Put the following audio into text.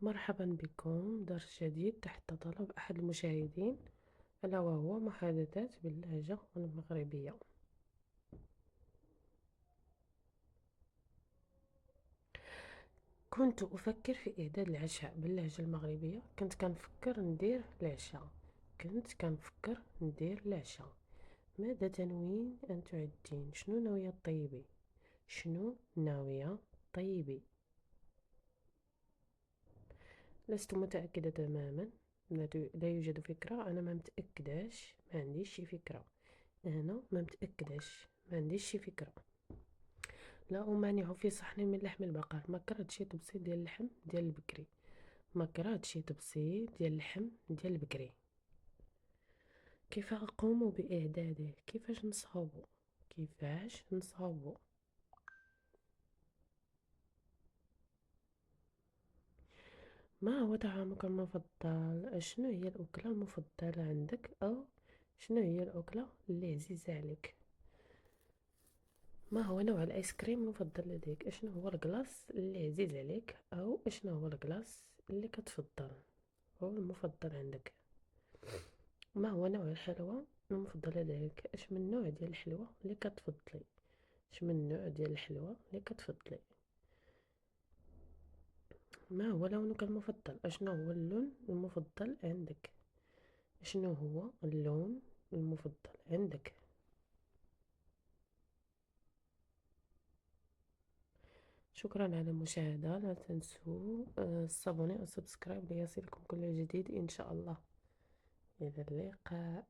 مرحبا بكم درس جديد تحت طلب أحد المشاهدين، ألا وهو محادثات باللهجة المغربية. كنت أفكر في إعداد العشاء باللهجة المغربية. كنت كنفكر ندير العشاء. ماذا تنوين أن تعدين؟ شنو ناوية طيبي؟ لست متأكدة تماما. لا يوجد فكرة. أنا ما متأكداش، ما عنديش شي فكرة. ما عنديش شي فكرة. لا أمانع في صحن من لحم البقر. ما كرهت شي تبسيط ديال اللحم ديال البكري. كيف أقوم بإعداده؟ كيفاش نصاوبه؟ ما هو طعامك المفضل؟ شنو هي الأكلة المفضلة عندك؟ أو شنو هي الأكلة اللي عزيزة عليك؟ ما هو نوع الآيس كريم المفضل لديك؟ شنو هو الكلاص اللي عزيز عليك؟ أو شنو هو الكلاص اللي كتفضل هو المفضل عندك؟ ما هو نوع الحلوى المفضل لديك؟ اش من نوع ديال الحلوى اللي كتفضلي؟ ما هو لونك المفضل؟ اشنو هو اللون المفضل عندك؟ شنو هو اللون المفضل عندك؟ شكرا على المشاهدة. لا تنسوا الصابوني والسبسكرايب ليصلكم كل جديد إن شاء الله. إلى اللقاء.